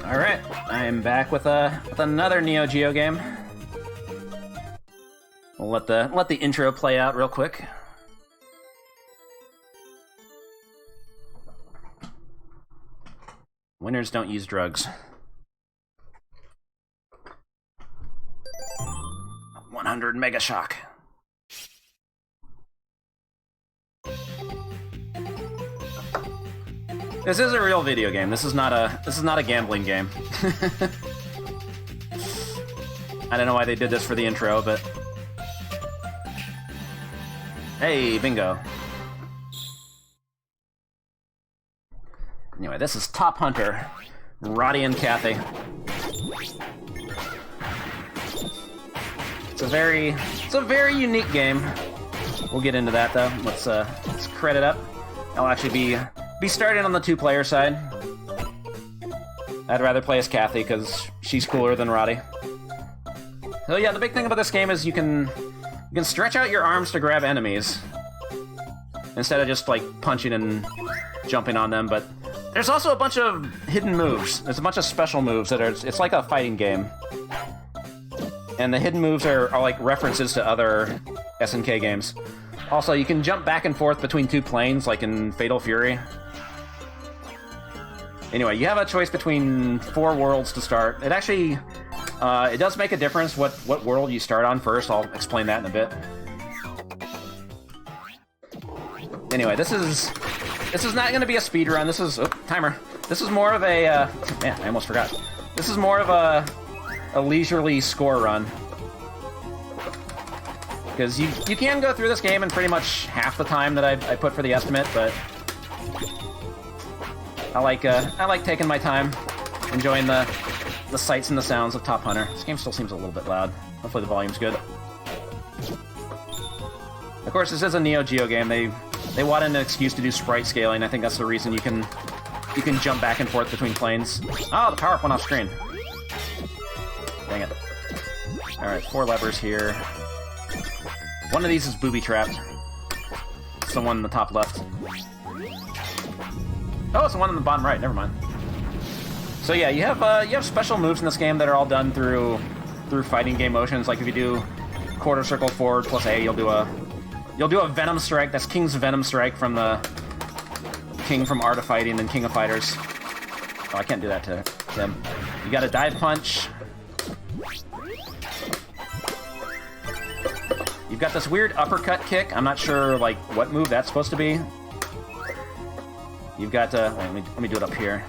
Alright, I'm back with another Neo Geo game. We'll let the intro play out real quick. Winners don't use drugs. 100 Mega Shock. This is a real video game. This is not a gambling game. I don't know why they did this for the intro, but hey, bingo. Anyway, this is Top Hunter, Roddy and Kathy. It's a very unique game. We'll get into that though. Let's credit up. I'll actually be starting on the 2-player side. I'd rather play as Kathy because she's cooler than Roddy. So yeah, the big thing about this game is you can stretch out your arms to grab enemies instead of just like punching and jumping on them. But there's also a bunch of hidden moves. There's a bunch of special moves that it's like a fighting game. And the hidden moves are like references to other SNK games. Also, you can jump back and forth between 2 planes, like in Fatal Fury. Anyway, you have a choice between 4 worlds to start. It actually, it does make a difference what world you start on first. I'll explain that in a bit. Anyway, this is not going to be a speed run. This is timer. This is more of a man. I almost forgot. This is more of a leisurely score run. Because you can go through this game in pretty much half the time that I put for the estimate, but I like taking my time, enjoying the sights and the sounds of Top Hunter. This game still seems a little bit loud. Hopefully the volume's good. Of course, this is a Neo Geo game. They wanted an excuse to do sprite scaling. I think that's the reason you can jump back and forth between planes. Oh, the power-up went off screen. Dang it. Alright, 4 levers here. One of these is booby-trapped. It's the one in the top left. Oh, it's the one in the bottom right. Never mind. So yeah, you have special moves in this game that are all done through fighting game motions. Like if you do quarter circle forward plus A, you'll do a Venom Strike. That's King's Venom Strike from the King from Art of Fighting and King of Fighters. Oh, I can't do that to him. You got a dive punch. You've got this weird uppercut kick. I'm not sure like what move that's supposed to be. You've got wait, let me do it up here.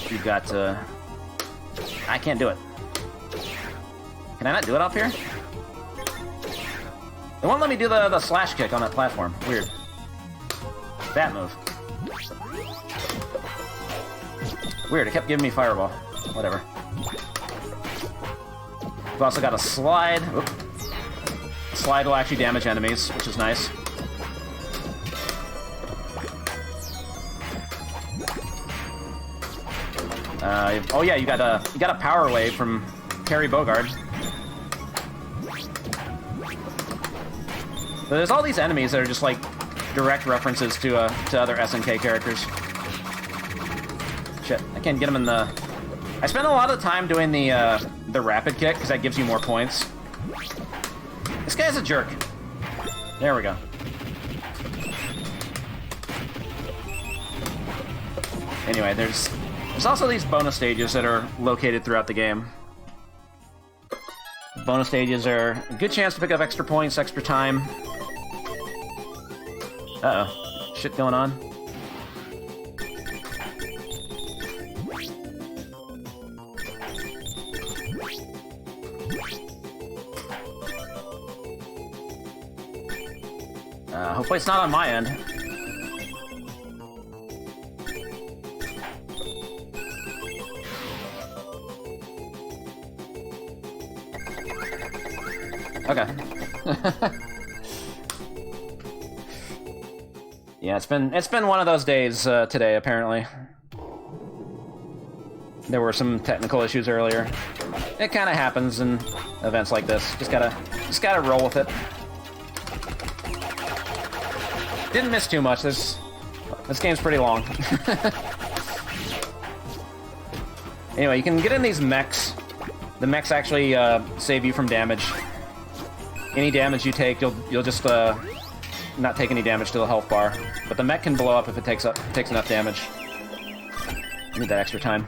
You've got I can't do it. Can I not do it up here? It won't let me do the slash kick on that platform. Weird. That move. Weird, it kept giving me fireball. Whatever. We've also got a slide. Oop. Slide will actually damage enemies, which is nice. Oh yeah, you got a power wave from Terry Bogard. So there's all these enemies that are just like direct references to other SNK characters. Shit, I can't get them in the. I spent a lot of time doing the rapid kick because that gives you more points. This guy's a jerk. There we go. Anyway, there's also these bonus stages that are located throughout the game. Bonus stages are a good chance to pick up extra points, extra time. Uh-oh. Shit going on. Hopefully it's not on my end. Okay. Yeah, it's been one of those days today, apparently. There were some technical issues earlier. It kind of happens in events like this. Just gotta roll with it. Didn't miss too much. This game's pretty long. Anyway, you can get in these mechs. The mechs actually save you from damage. Any damage you take, you'll just not take any damage to the health bar. But the mech can blow up if it takes enough damage. Need that extra time.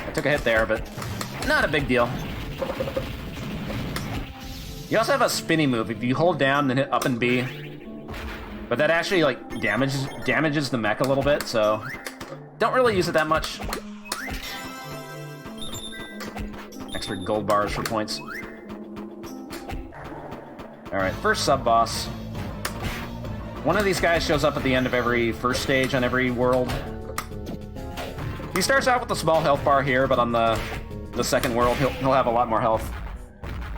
I took a hit there, but not a big deal. You also have a spinny move. If you hold down and hit up and B, but that actually like damages the mech a little bit, so don't really use it that much. Extra gold bars for points. Alright, first sub-boss. One of these guys shows up at the end of every first stage on every world. He starts out with a small health bar here, but on the second world, he'll have a lot more health.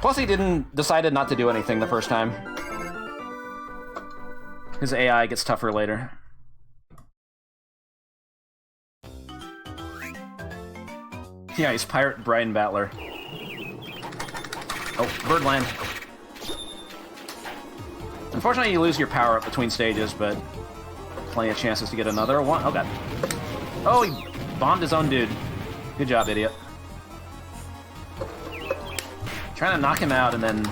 Plus, he decided not to do anything the first time. His AI gets tougher later. Yeah, he's Pirate Brian Battler. Oh, Birdland. Unfortunately, you lose your power-up between stages, but plenty of chances to get another one. Oh, God. Oh, he bombed his own dude. Good job, idiot. Trying to knock him out, and then...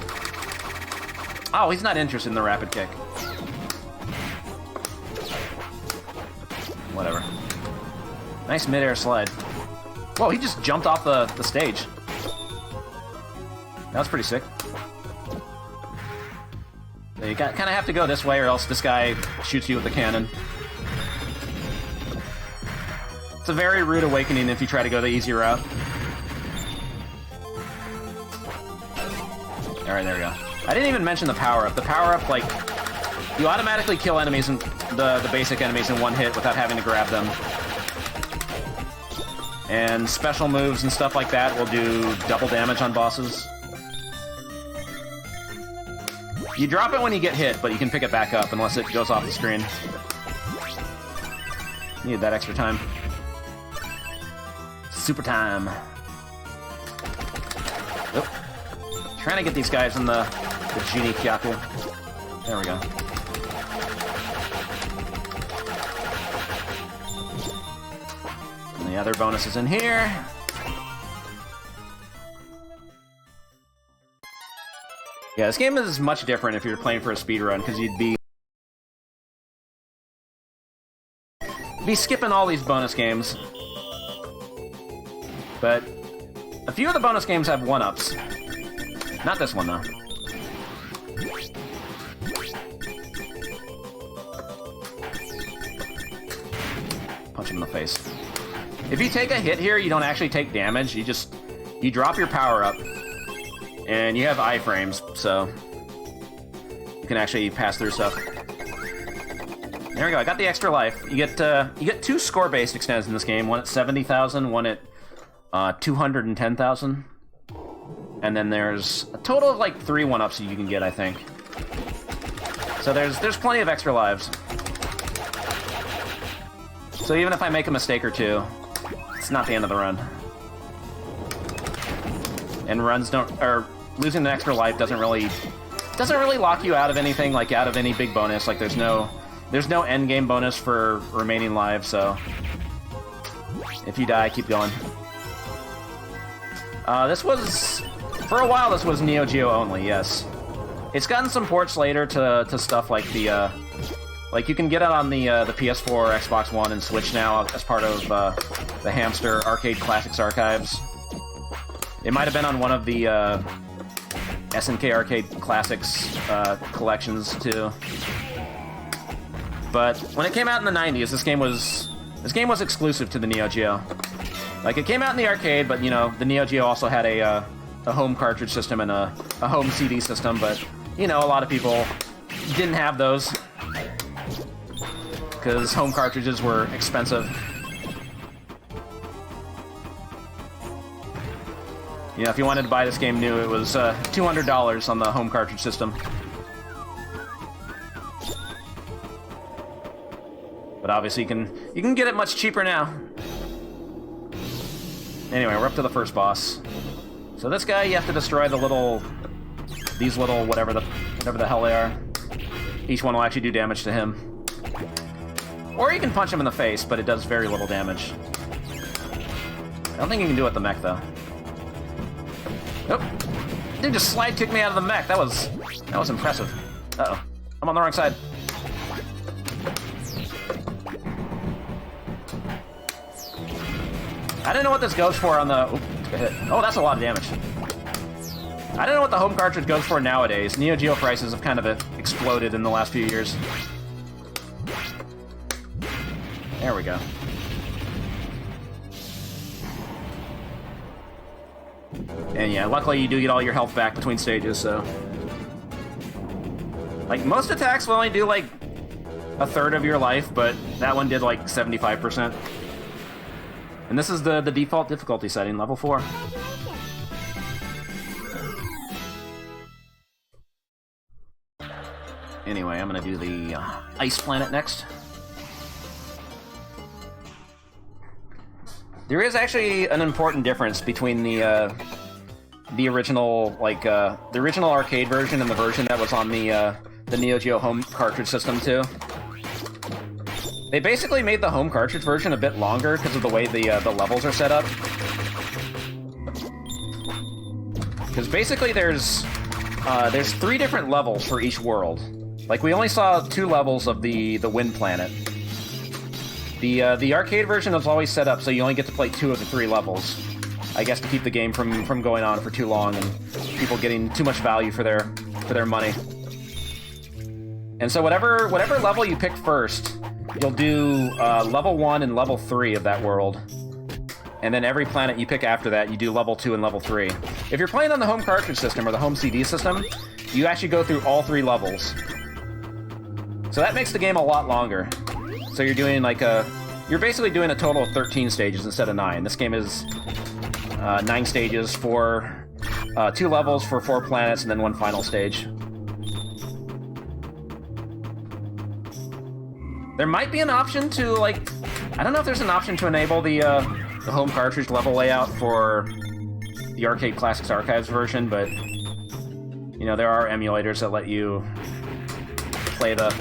Oh, he's not interested in the rapid kick. Whatever. Nice mid-air slide. Whoa, he just jumped off the stage. That was pretty sick. You kind of have to go this way, or else this guy shoots you with the cannon. It's a very rude awakening if you try to go the easy route. Alright, there we go. I didn't even mention the power-up. The power-up, like, you automatically kill enemies, and the basic enemies in one hit without having to grab them. And special moves and stuff like that will do double damage on bosses. You drop it when you get hit, but you can pick it back up unless it goes off the screen. Need that extra time. Super time. Oh. Trying to get these guys in the Genie Kyaku. There we go. And the other bonuses in here. Yeah, this game is much different if you're playing for a speedrun, because you'd be skipping all these bonus games. But a few of the bonus games have one-ups. Not this one, though. Punch him in the face. If you take a hit here, you don't actually take damage. You drop your power up. And you have iframes, so you can actually pass through stuff. There we go. I got the extra life. You get two score-based extends in this game. One at 70,000, one at 210,000, and then there's a total of like 3 one-ups you can get, I think. So there's plenty of extra lives. So even if I make a mistake or two, it's not the end of the run. And runs losing an extra life doesn't really lock you out of anything, like out of any big bonus. Like there's no end game bonus for remaining lives, so if you die, keep going. This was, for a while, this was Neo Geo only, yes. It's gotten some ports later to stuff like the, like you can get it on the PS4, Xbox One, and Switch now as part of the Hamster Arcade Classics archives. It might have been on one of the SNK Arcade Classics collections too. But when it came out in the 90s, this game was exclusive to the Neo Geo. Like, it came out in the arcade, but, you know, the Neo Geo also had a home cartridge system and a home CD system, but, you know, a lot of people didn't have those because home cartridges were expensive. You know, if you wanted to buy this game new, it was $200 on the home cartridge system. But obviously you can get it much cheaper now. Anyway, we're up to the first boss. So this guy, you have to destroy these little whatever the hell they are. Each one will actually do damage to him. Or you can punch him in the face, but it does very little damage. I don't think you can do it with the mech though. Nope. Dude just slide kicked me out of the mech. That was impressive. Uh-oh. I'm on the wrong side. I didn't know what this goes for on the... Oops, took a hit. Oh, that's a lot of damage. I don't know what the home cartridge goes for nowadays. Neo Geo prices have kind of exploded in the last few years. There we go. And yeah, luckily you do get all your health back between stages, so... Like, most attacks will only do, like, a third of your life, but that one did, like, 75%. And this is the default difficulty setting, level 4. Anyway, I'm gonna do the ice planet next. There is actually an important difference between the original, like, the original arcade version and the version that was on the Neo Geo home cartridge system, too. They basically made the home cartridge version a bit longer because of the way the levels are set up. Because basically there's 3 different levels for each world. Like, we only saw 2 levels of the wind planet. The arcade version was always set up so you only get to play 2 of the 3 levels. I guess to keep the game from going on for too long and people getting too much value for their money. And so whatever level you pick first, you'll do level 1 and level 3 of that world. And then every planet you pick after that, you do level 2 and level 3. If you're playing on the home cartridge system or the home CD system, you actually go through all 3 levels. So that makes the game a lot longer. So you're doing like you're basically doing a total of 13 stages instead of 9. This game is 9 stages for 2 levels for 4 planets and then 1 final stage. There might be an option to, like... I don't know if there's an option to enable the home cartridge level layout for the Arcade Classics Archives version, but... You know, there are emulators that let you play the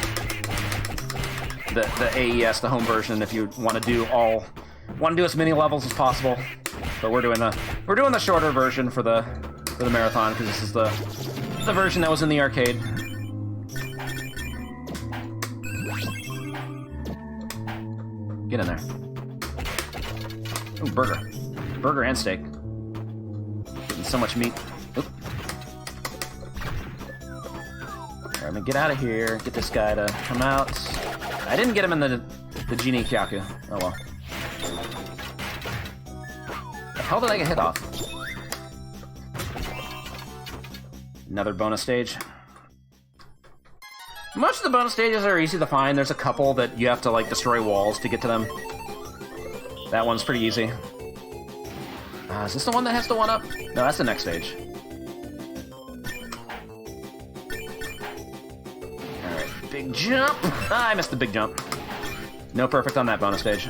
AES, the home version, if you want to do as many levels as possible. But we're doing the shorter version for the marathon, because this is the version that was in the arcade. Get in there. Ooh, burger. Burger and steak. Getting so much meat. Oop. Alright, I'm gonna get out of here. Get this guy to come out. I didn't get him in the Genie Kyaku. Oh well. The hell did I get hit off? Another bonus stage. Most of the bonus stages are easy to find. There's a couple that you have to, like, destroy walls to get to them. That one's pretty easy. Is this the one that has the 1-up? No, that's the next stage. Alright, big jump! Ah, I missed the big jump. No perfect on that bonus stage.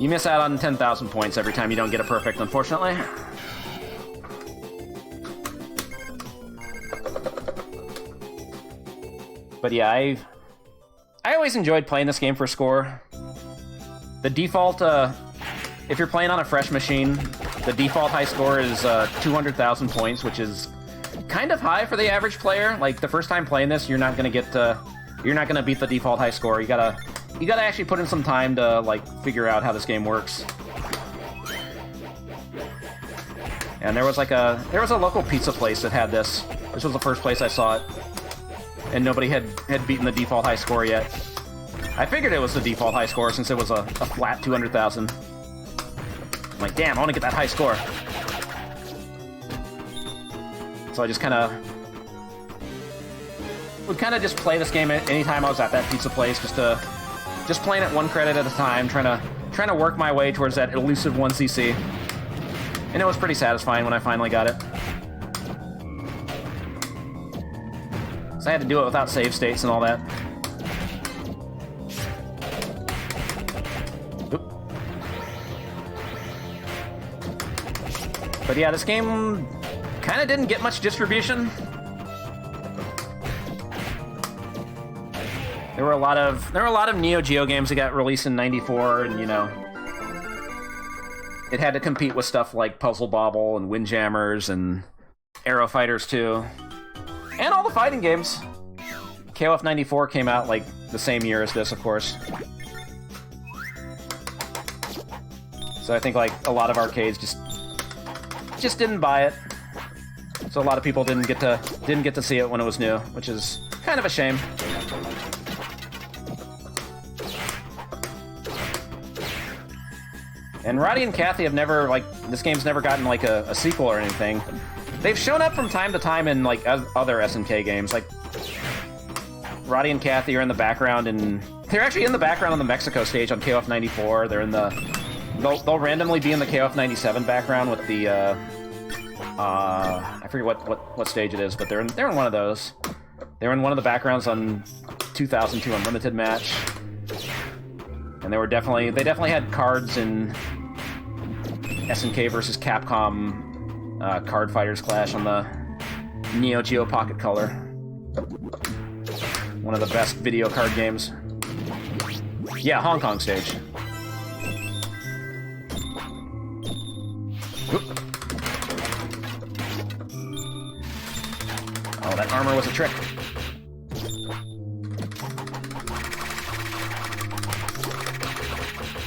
You miss out on 10,000 points every time you don't get a perfect, unfortunately. But yeah, I always enjoyed playing this game for score. The default, if you're playing on a fresh machine, the default high score is 200,000 points, which is kind of high for the average player. Like, the first time playing this, you're not gonna beat the default high score. You gotta actually put in some time to, like, figure out how this game works. And there was a local pizza place that had this. This was the first place I saw it. And nobody had beaten the default high score yet. I figured it was the default high score since it was a flat 200,000. I'm like, damn, I want to get that high score. So I just would just play this game anytime I was at that pizza place, just playing it 1 credit at a time, trying to work my way towards that elusive 1cc. And it was pretty satisfying when I finally got it. So I had to do it without save states and all that. Oop. But yeah, this game kind of didn't get much distribution. There were a lot of Neo Geo games that got released in '94, and you know, it had to compete with stuff like Puzzle Bobble and Windjammers and Aero Fighters 2, and all the fighting games. KOF 94 came out like the same year as this, of course. So I think like a lot of arcades just didn't buy it. So a lot of people didn't get to see it when it was new, which is kind of a shame. And Roddy and Kathy have never, like, this game's never gotten, like, a sequel or anything. They've shown up from time to time in, like, other SNK games. Like, Roddy and Kathy are in the background, and they're actually in the background on the Mexico stage on KOF 94. They're in the... They'll randomly be in the KOF 97 background with the, I forget what stage it is, but they're in one of those. They were in one of the backgrounds on 2002 Unlimited match. And they definitely had cards in SNK versus Capcom Card Fighters Clash on the Neo Geo Pocket Color. One of the best video card games. Yeah, Hong Kong stage. Oop. Oh, that armor was a trick.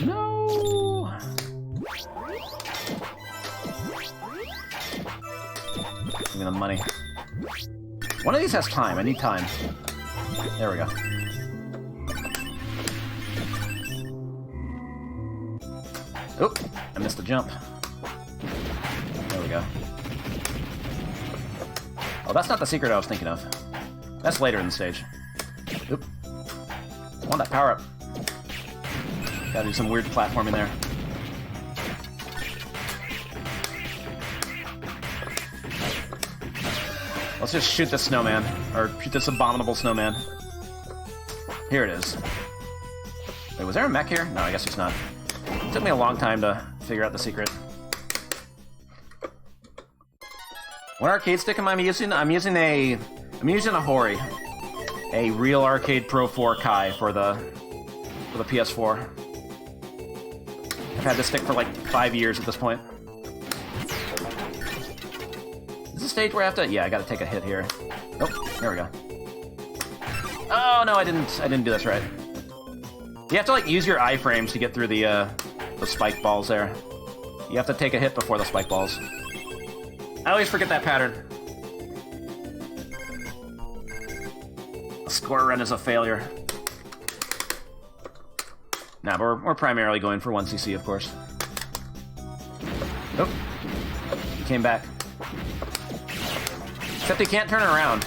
No! Give me the money. One of these has time. I need time. There we go. Oop! I missed the jump. There we go. Oh, that's not the secret I was thinking of. That's later in the stage. Oop. I want that power-up. Gotta do some weird platforming there. Let's just shoot this snowman. Or shoot this abominable snowman. Here it is. Wait, was there a mech here? No, I guess there's not. It took me a long time to figure out the secret. What arcade stick am I using? I'm using a Hori. A real Arcade Pro 4 Kai for the PS4. I've had this stick for like 5 years at this point. Is this a stage where I have to... Yeah, I gotta take a hit here. Oh, there we go. Oh, no, I didn't do this right. You have to, like, use your iframes to get through the spike balls there. You have to take a hit before the spike balls. I always forget that pattern. A score run is a failure. Nah, but we're primarily going for 1cc, of course. Nope. He came back. Except he can't turn around.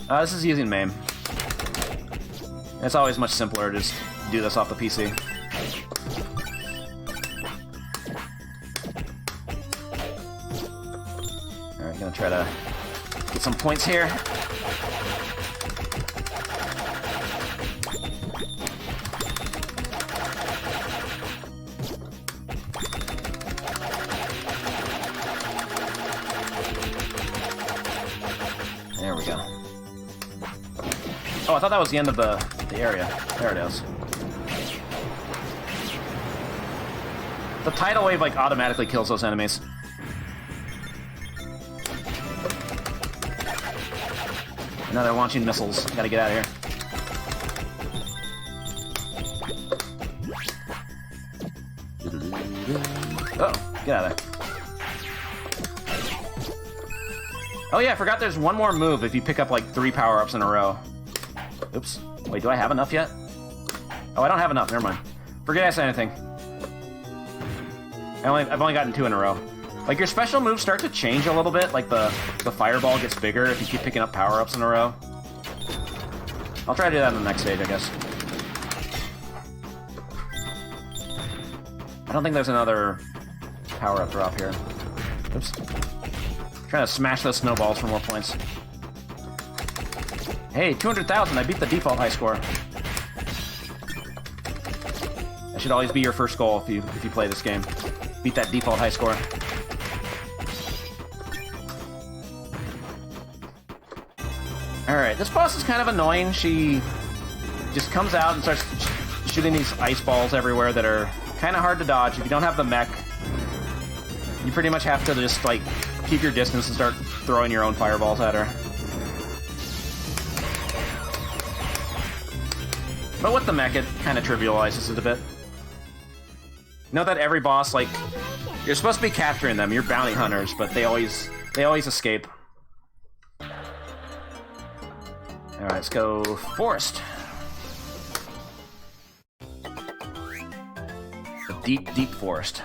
This is using MAME. It's always much simpler to just do this off the PC. Alright, gonna try to get some points here. There we go. Oh, I thought that was the end of the area. There it is. The tidal wave, like, automatically kills those enemies. Now they're launching missiles. Gotta get out of here. Oh, get out of there. Oh yeah, I forgot there's one more move if you pick up like 3 power-ups in a row. Oops. Wait, do I have enough yet? Oh, I don't have enough. Never mind. Forget I said anything. I've only gotten 2 in a row. Like, your special moves start to change a little bit. Like, the fireball gets bigger if you keep picking up power-ups in a row. I'll try to do that in the next stage, I guess. I don't think there's another power-up drop here. Oops. Trying to smash those snowballs for more points. Hey, 200,000. I beat the default high score. That should always be your first goal if you play this game. Beat that default high score. Alright, this boss is kind of annoying. She just comes out and starts shooting these ice balls everywhere that are kind of hard to dodge. If you don't have the mech, you pretty much have to just, like, keep your distance and start throwing your own fireballs at her. But with the mech, it kind of trivializes it a bit. Know that every boss, like, you're supposed to be capturing them. You're bounty hunters, but they always escape. Alright, let's go Forest. The deep, deep forest.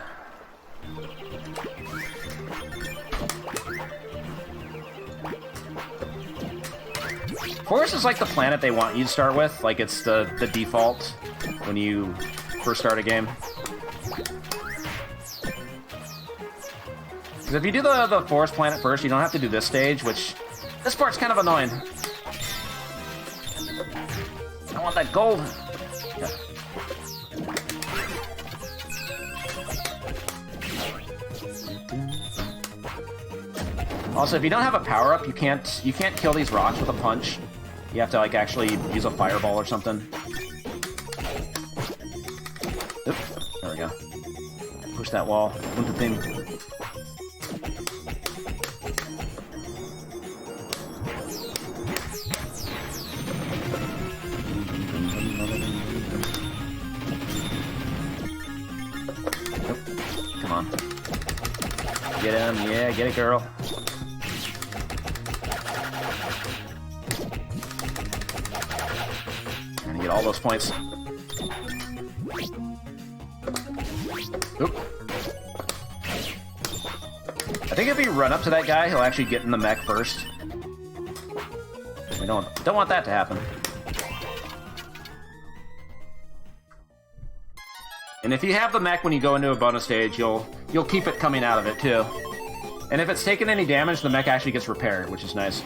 Forest is like the planet they want you to start with. Like, it's the default when you first start a game. Because if you do the forest planet first, you don't have to do this stage, which... This part's kind of annoying. I want that gold. Yeah. Also, if you don't have a power-up, you can't kill these rocks with a punch. You have to, like, actually use a fireball or something. Oop, there we go. Push that wall. Into thing. Come on. Get him. Yeah, get it, girl. Get all those points. Oop. I think if you run up to that guy, he'll actually get in the mech first. We don't want that to happen. And if you have the mech when you go into a bonus stage, you'll keep it coming out of it too. And if it's taken any damage, the mech actually gets repaired, which is nice.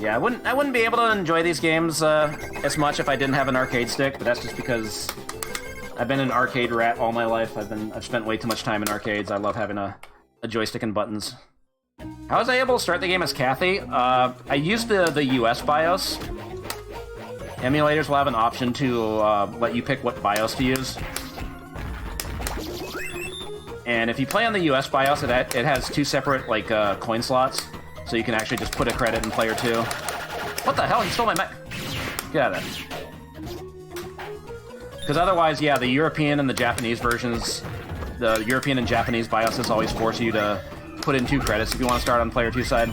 Yeah, I wouldn't be able to enjoy these games as much if I didn't have an arcade stick, but that's just because I've been an arcade rat all my life. I've spent way too much time in arcades. I love having a joystick and buttons. How was I able to start the game as Kathy? I used the US BIOS. Emulators will have an option to let you pick what BIOS to use. And if you play on the US BIOS, it has two separate, like, coin slots. So you can actually just put a credit in player 2. What the hell? He stole my mech! Get out of there. Because otherwise, yeah, the European and the Japanese versions, the European and Japanese BIOSes always force you to put in 2 credits if you want to start on player 2 side.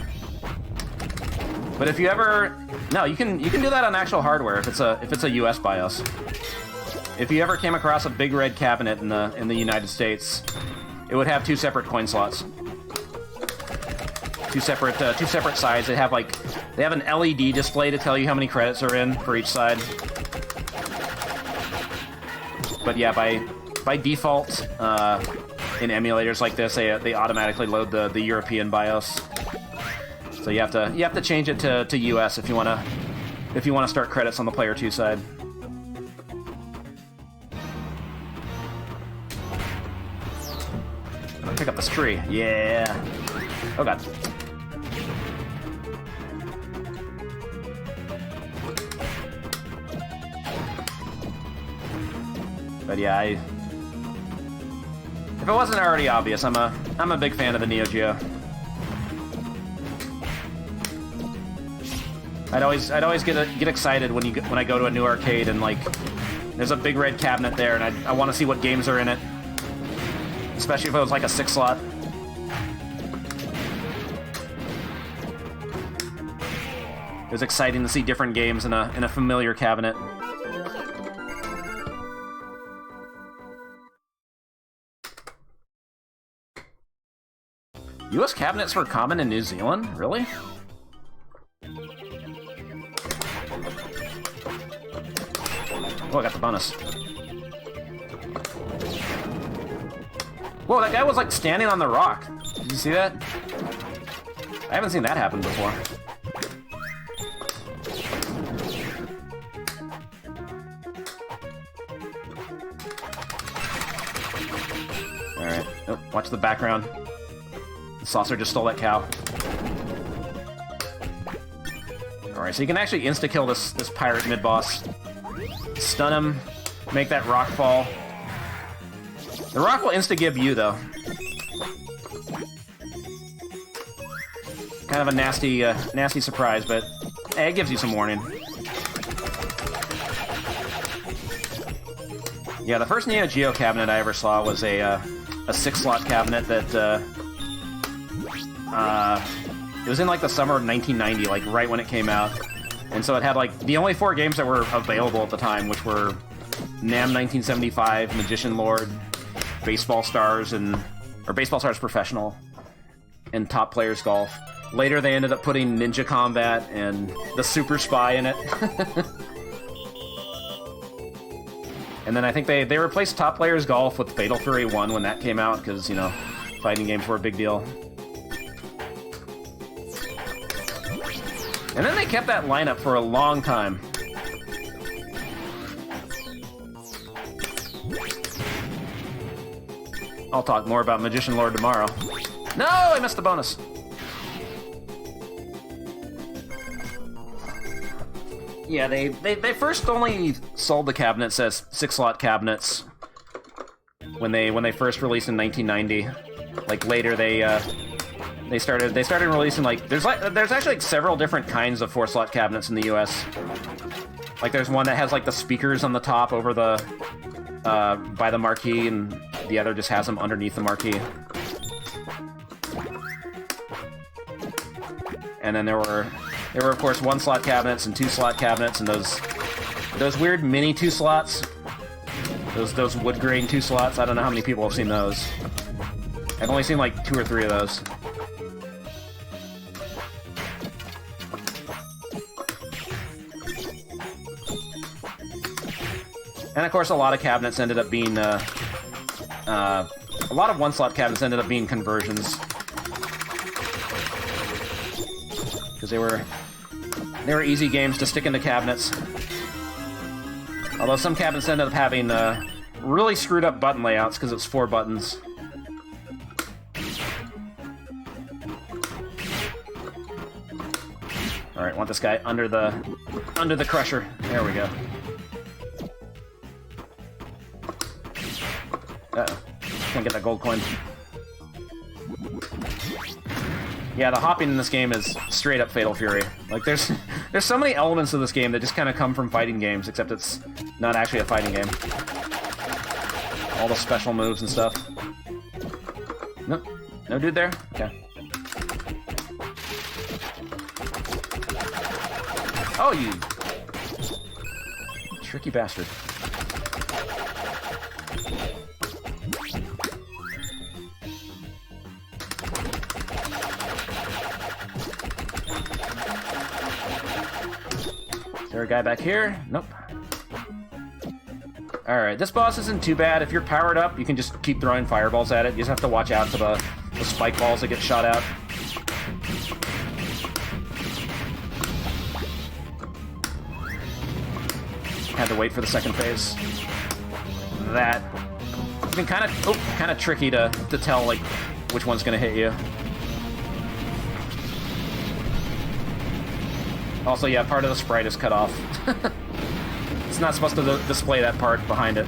But if you ever... No, you can do that on actual hardware if it's a US BIOS. If you ever came across a big red cabinet in the United States, it would have 2 separate coin slots. Two separate sides. They have an LED display to tell you how many credits are in for each side. But yeah, by default, in emulators like this, they automatically load the European BIOS. So you have to change it to US if you wanna start credits on the player 2 side. I'm gonna pick up this tree. Yeah. Oh god. But yeah, if it wasn't already obvious, I'm a big fan of the Neo Geo. I'd always get excited when I go to a new arcade and, like, there's a big red cabinet there and I want to see what games are in it, especially if it was like a 6-slot. It was exciting to see different games in a familiar cabinet. US cabinets were common in New Zealand? Really? Oh, I got the bonus. Whoa, that guy was like standing on the rock. Did you see that? I haven't seen that happen before. Alright. Oh, watch the background. The saucer just stole that cow. Alright, so you can actually insta-kill this pirate mid-boss. Stun him, make that rock fall. The rock will insta-gib you, though. Kind of a nasty, nasty surprise, but hey, it gives you some warning. Yeah, the first Neo Geo cabinet I ever saw was a 6-slot cabinet that, it was in, like, the summer of 1990, like, right when it came out. And so it had, like, the only 4 games that were available at the time, which were NAM 1975, Magician Lord, Baseball Stars, or Baseball Stars Professional, and Top Players Golf. Later, they ended up putting Ninja Combat and the Super Spy in it. And then I think they replaced Top Players Golf with Fatal Fury 1 when that came out, because, you know, fighting games were a big deal. And then they kept that lineup for a long time. I'll talk more about Magician Lord tomorrow. No, I missed the bonus. Yeah, they first only sold the cabinets as 6-slot cabinets when they first released in 1990. Like later they started releasing, like there's actually like several different kinds of 4-slot cabinets in the US. Like there's one that has like the speakers on the top over the by the marquee, and the other just has them underneath the marquee. And then there were of course 1-slot cabinets and 2-slot cabinets, and those weird mini 2-slots. Those wood grain 2-slots. I don't know how many people have seen those. I've only seen like 2 or 3 of those. And of course, a lot of cabinets ended up being a lot of 1-slot cabinets ended up being conversions, because they were easy games to stick into cabinets. Although some cabinets ended up having really screwed up button layouts because it's 4 buttons. All right, want this guy under the crusher. There we go. Uh-oh. Can't get that gold coin. Yeah, the hopping in this game is straight up Fatal Fury. Like, there's so many elements of this game that just kind of come from fighting games, except it's not actually a fighting game. All the special moves and stuff. Nope. No dude there? Okay. Oh, you tricky bastard. Is there a guy back here? Nope. Alright, this boss isn't too bad. If you're powered up, you can just keep throwing fireballs at it. You just have to watch out for the spike balls that get shot out. Had to wait for the second phase. That it's been kind of tricky to tell like which one's gonna hit you. Also, yeah, part of the sprite is cut off. It's not supposed to display that part behind it.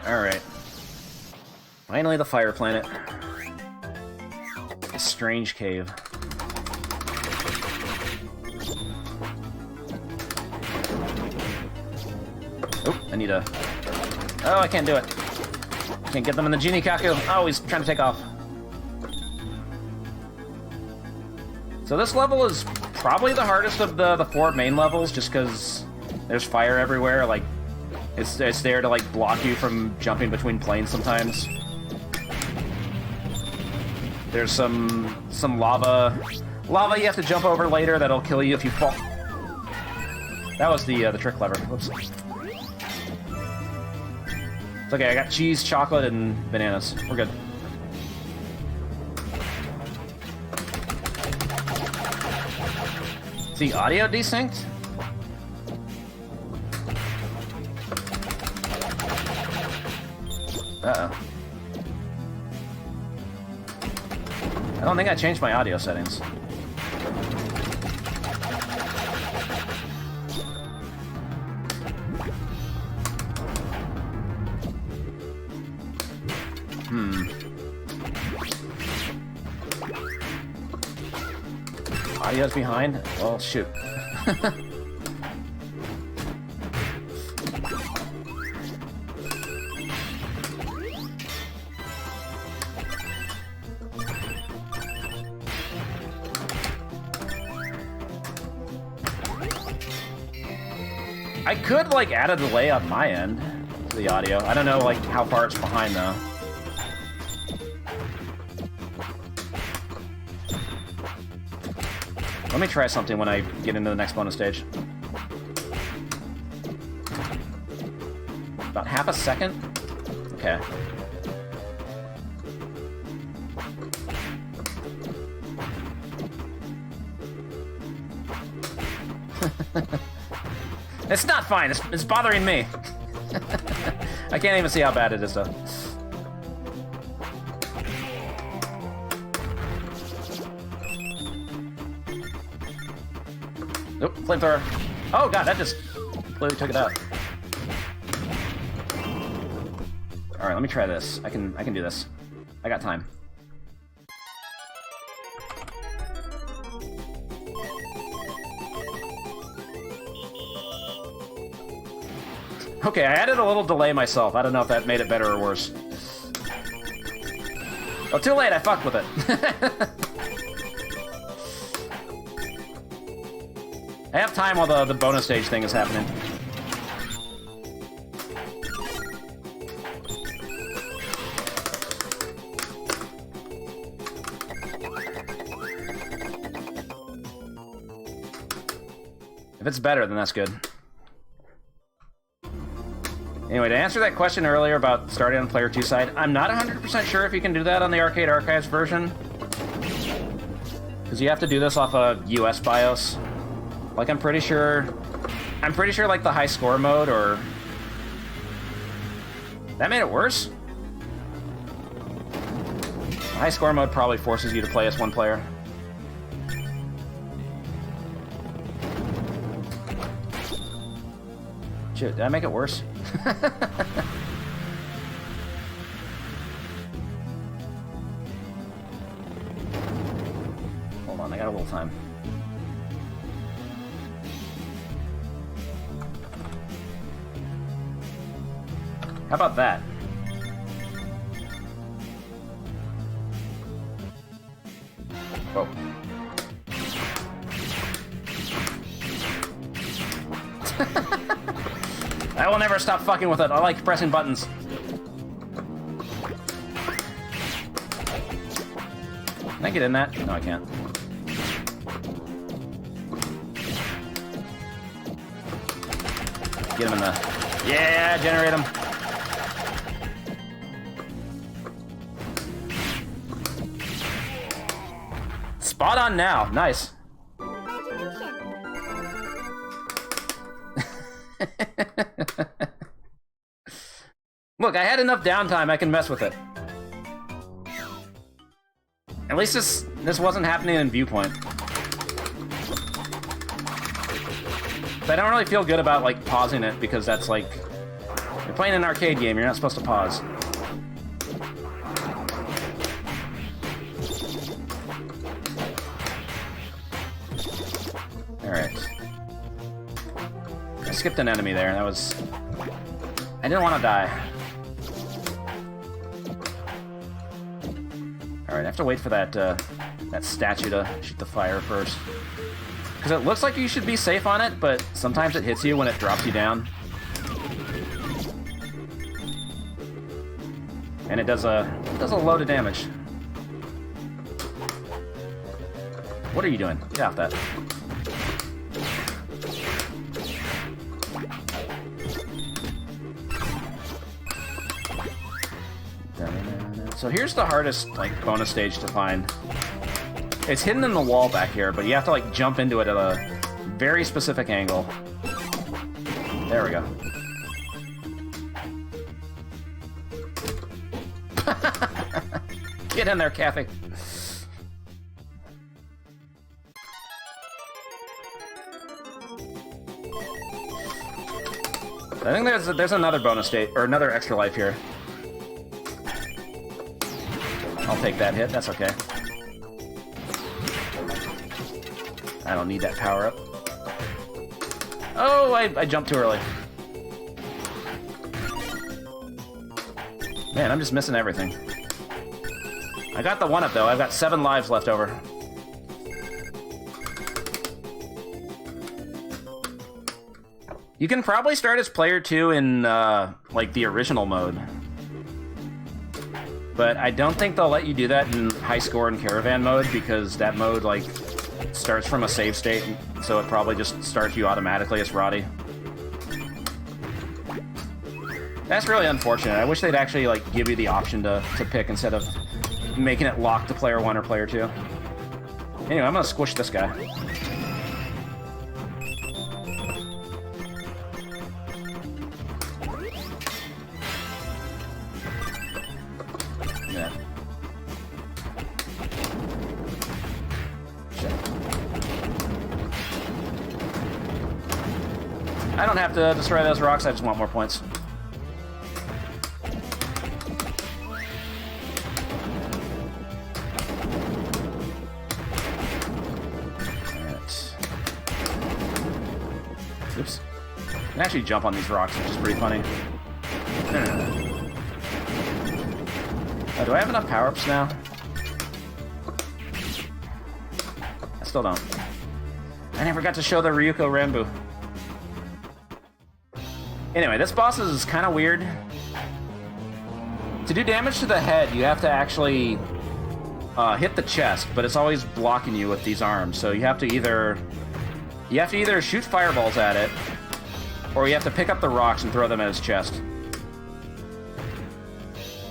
Alright. Finally the fire planet. A strange cave. Oh, I need a... Oh, I can't do it. Can't get them in the Genie Kaku. Oh, he's trying to take off. So this level is probably the hardest of the 4 main levels, just because There's fire everywhere, like, it's there to, like, block you from jumping between planes sometimes. There's some lava you have to jump over later that'll kill you if you fall. That was the trick lever. Whoops. It's okay, I got cheese, chocolate, and bananas. We're good. Is the audio desynced? Uh-oh. I don't think I changed my audio settings. Audio's behind? Well, shoot. I could, like, add a delay on my end to the audio. I don't know, like, how far it's behind, though. Let me try something when I get into the next bonus stage. About half a second? Okay. It's not fine. It's bothering me. I can't even see how bad it is, though. Nope, flamethrower. Oh god, that just completely took it out. All right, let me try this. I can do this. I got time. Okay, I added a little delay myself. I don't know if that made it better or worse. Oh, too late, I fucked with it. I have time while the bonus stage thing is happening. If it's better, then that's good. Anyway, to answer that question earlier about starting on player 2 side, I'm not 100% sure if you can do that on the Arcade Archives version. Because you have to do this off a US BIOS. Like, I'm pretty sure, like, the high score mode, or... That made it worse? The high score mode probably forces you to play as one player. Shit, did I make it worse? Hold on, I got a little time. How about that? Whoa. I will never stop fucking with it. I like pressing buttons. Can I get in that? No, I can't. Get him in the... Yeah, generate him. Spot on now. Nice. Look, I had enough downtime, I can mess with it. At least this wasn't happening in Viewpoint. But I don't really feel good about, like, pausing it, because that's, like... You're playing an arcade game, you're not supposed to pause. Alright. I skipped an enemy there, that was... I didn't want to die. Alright, I have to wait for that statue to shoot the fire first. Because it looks like you should be safe on it, but sometimes it hits you when it drops you down. And it does a load of damage. What are you doing? Get off that. So here's the hardest, like, bonus stage to find. It's hidden in the wall back here, but you have to, like, jump into it at a very specific angle. There we go. Get in there, Kathy. I think there's another bonus state, or another extra life here. I'll take that hit, that's okay. I don't need that power-up. Oh, I jumped too early. Man, I'm just missing everything. I got the 1-up, though. I've got 7 lives left over. You can probably start as player 2 in, like, the original mode. But I don't think they'll let you do that in high score and caravan mode, because that mode, like, starts from a save state, so it probably just starts you automatically as Roddy. That's really unfortunate. I wish they'd actually, like, give you the option to pick instead of making it locked to player 1 or player 2. Anyway, I'm gonna squish this guy. Yeah. Shit. I don't have to destroy those rocks, I just want more points. Oops. I can actually jump on these rocks, which is pretty funny. Oh, do I have enough power-ups now? I still don't. I never got to show the Ryuko Rambu. Anyway, this boss is kind of weird. To do damage to the head, you have to actually hit the chest, but it's always blocking you with these arms, so you have to either shoot fireballs at it, or you have to pick up the rocks and throw them at his chest.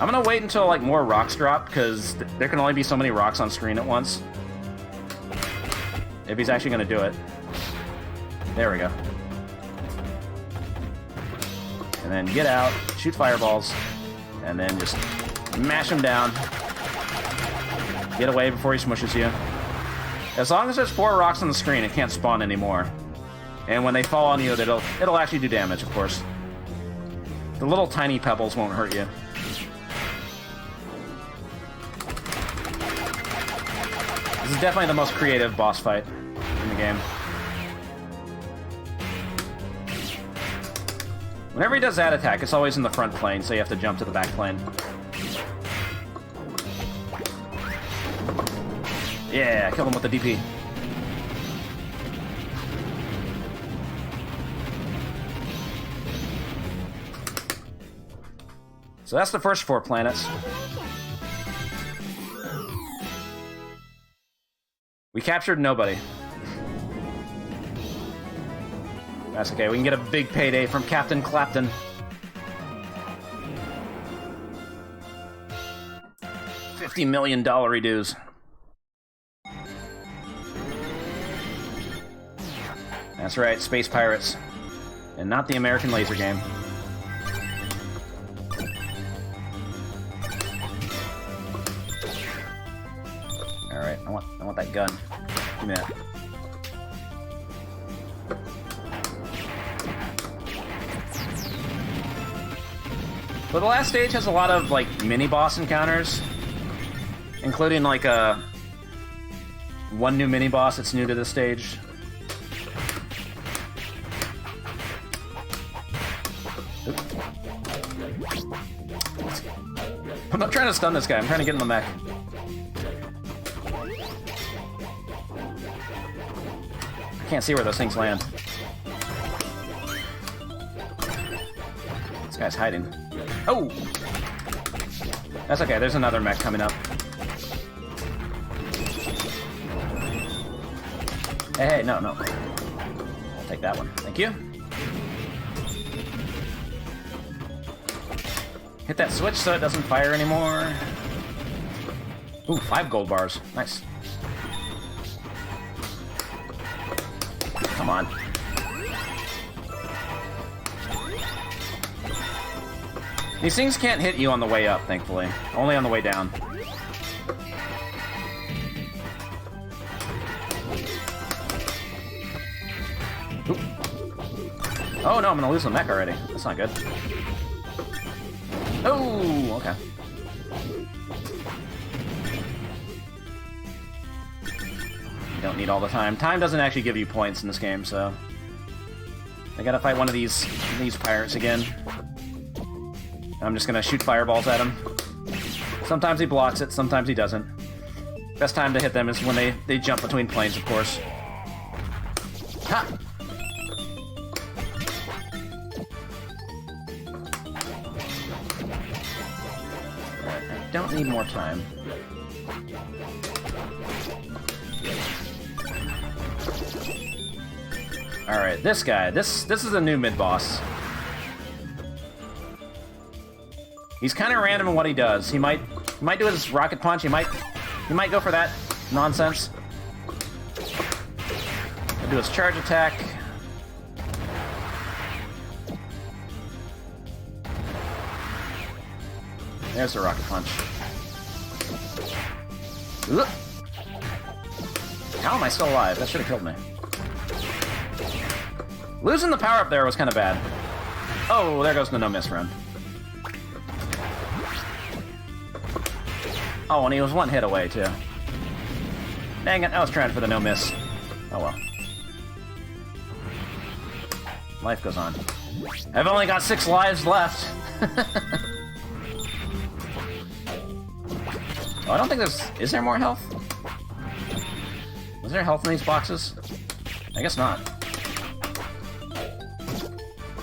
I'm gonna wait until, like, more rocks drop, because there can only be so many rocks on screen at once. If he's actually gonna do it. There we go. And then get out, shoot fireballs, and then just mash him down. Get away before he smushes you. As long as there's 4 rocks on the screen, it can't spawn anymore. And when they fall on you, it'll actually do damage, of course. The little tiny pebbles won't hurt you. This is definitely the most creative boss fight in the game. Whenever he does that attack, it's always in the front plane, so you have to jump to the back plane. Yeah, kill him with the DP. So that's the first 4 planets. We captured nobody. That's okay, we can get a big payday from Captain Clapton. $50 million dues. That's right, Space Pirates. And not the American laser game. Alright, I want that gun. Give me that. So the last stage has a lot of, like, mini-boss encounters. Including, like, one new mini-boss that's new to this stage. I'm not trying to stun this guy, I'm trying to get in the mech. I can't see where those things land. This guy's hiding. Oh! That's okay, there's another mech coming up. Hey, no. I'll take that one. Thank you. Hit that switch so it doesn't fire anymore. Ooh, 5 gold bars. Nice. Come on. These things can't hit you on the way up, thankfully. Only on the way down. Oop. Oh no, I'm gonna lose the mech already. That's not good. Oh, okay. You don't need all the time. Time doesn't actually give you points in this game, so... I gotta fight one of these pirates again. I'm just gonna shoot fireballs at him. Sometimes he blocks it, sometimes he doesn't. Best time to hit them is when they jump between planes, of course. Ha! I don't need more time. Alright, this guy. This is a new mid-boss. He's kind of random in what he does. He might do his rocket punch. He might go for that nonsense. He'll do his charge attack. There's the rocket punch. Ugh. How am I still alive? That should have killed me. Losing the power up there was kind of bad. Oh, there goes the no-miss run. Oh, and he was one hit away, too. Dang it, I was trying for the no-miss. Oh well. Life goes on. I've only got 6 lives left. Oh, I don't think there's... Is there more health? Was there health in these boxes? I guess not.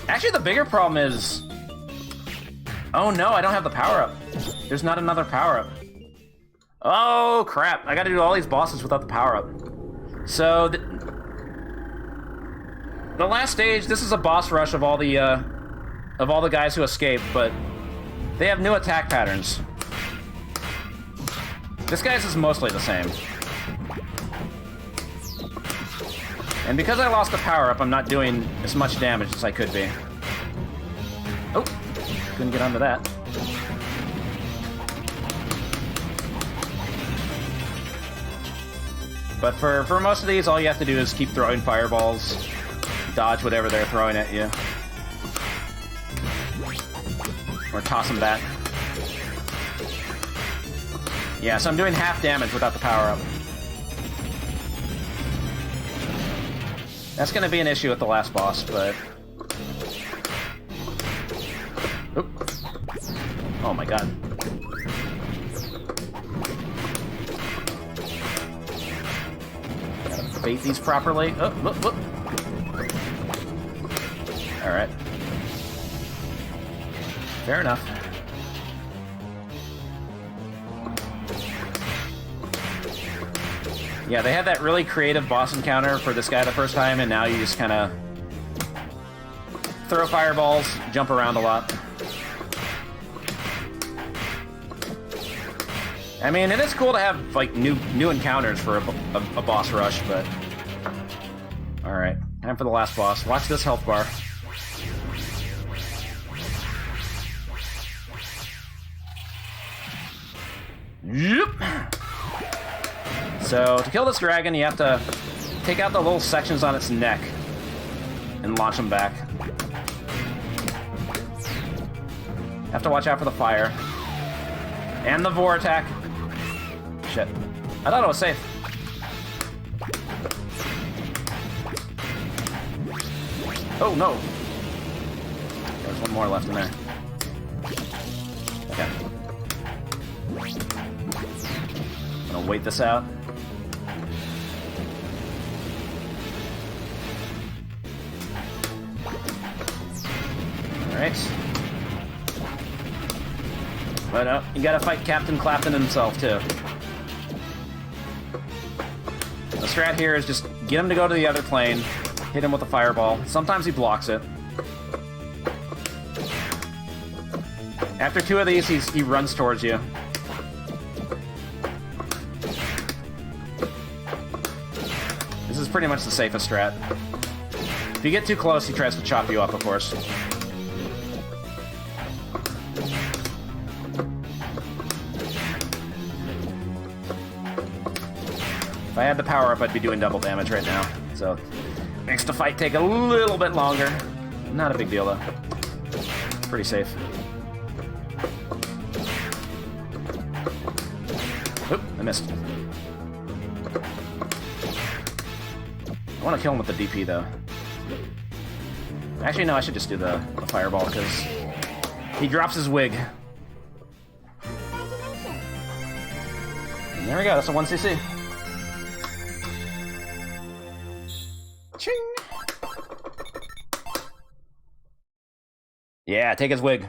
Actually, the bigger problem is... Oh no, I don't have the power-up. There's not another power-up. Oh, crap. I gotta do all these bosses without the power-up. So, the last stage, this is a boss rush of all the guys who escaped, but they have new attack patterns. This guy's is mostly the same. And because I lost the power-up, I'm not doing as much damage as I could be. Oh, couldn't get onto that. But for most of these, all you have to do is keep throwing fireballs, dodge whatever they're throwing at you. Or toss them back. Yeah, so I'm doing half damage without the power-up. That's gonna be an issue with the last boss, but... Oop. Oh my god. Gotta bait these properly. Oh, whoop, whoop. Alright. Fair enough. Yeah, they had that really creative boss encounter for this guy the first time, and now you just kind of throw fireballs, jump around a lot. I mean, it is cool to have like new encounters for a boss rush, but all right, time for the last boss. Watch this health bar. Yep. So, to kill this dragon, you have to take out the little sections on its neck and launch them back. Have to watch out for the fire. And the vor attack. Shit. I thought it was safe. Oh, no. There's one more left in there. Okay. I'm gonna wait this out. Alright. But you gotta fight Captain Clapton himself, too. The strat here is just get him to go to the other plane, hit him with a fireball. Sometimes he blocks it. After 2 of these, he runs towards you. This is pretty much the safest strat. If you get too close, he tries to chop you up, of course. If I had the power up, I'd be doing double damage right now. So, makes the fight take a little bit longer. Not a big deal, though. Pretty safe. Oop, I missed. I want to kill him with the DP, though. Actually, no, I should just do the fireball, because he drops his wig. And there we go, that's a 1cc. Ching! Yeah, take his wig.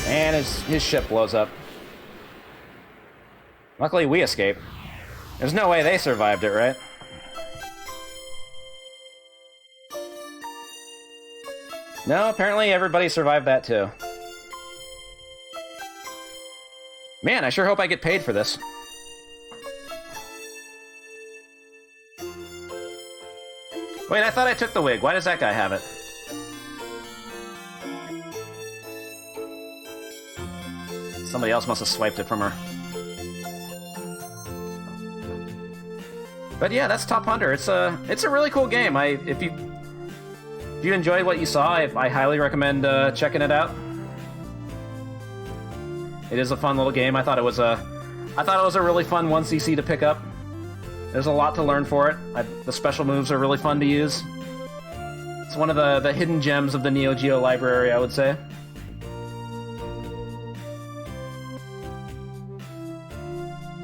And his ship blows up. Luckily, we escaped. There's no way they survived it, right? No, apparently everybody survived that, too. Man, I sure hope I get paid for this. Wait, I thought I took the wig. Why does that guy have it? Somebody else must have swiped it from her. But yeah, that's Top Hunter. It's a really cool game. If you enjoyed what you saw, I highly recommend checking it out. It is a fun little game. I thought it was a really fun 1cc to pick up. There's a lot to learn for it. The special moves are really fun to use. It's one of the hidden gems of the Neo Geo library, I would say.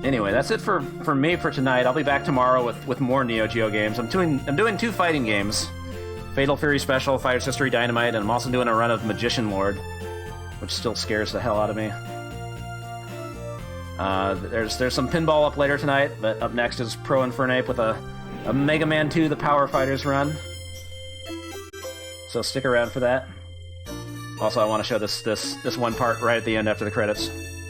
Anyway, that's it for me for tonight. I'll be back tomorrow with more Neo Geo games. I'm doing 2 fighting games. Fatal Fury Special, Fighter's History Dynamite, and I'm also doing a run of Magician Lord, which still scares the hell out of me. There's some pinball up later tonight, but up next is Pro Infernape with a Mega Man 2 The Power Fighters run. So stick around for that. Also, I want to show this one part right at the end after the credits.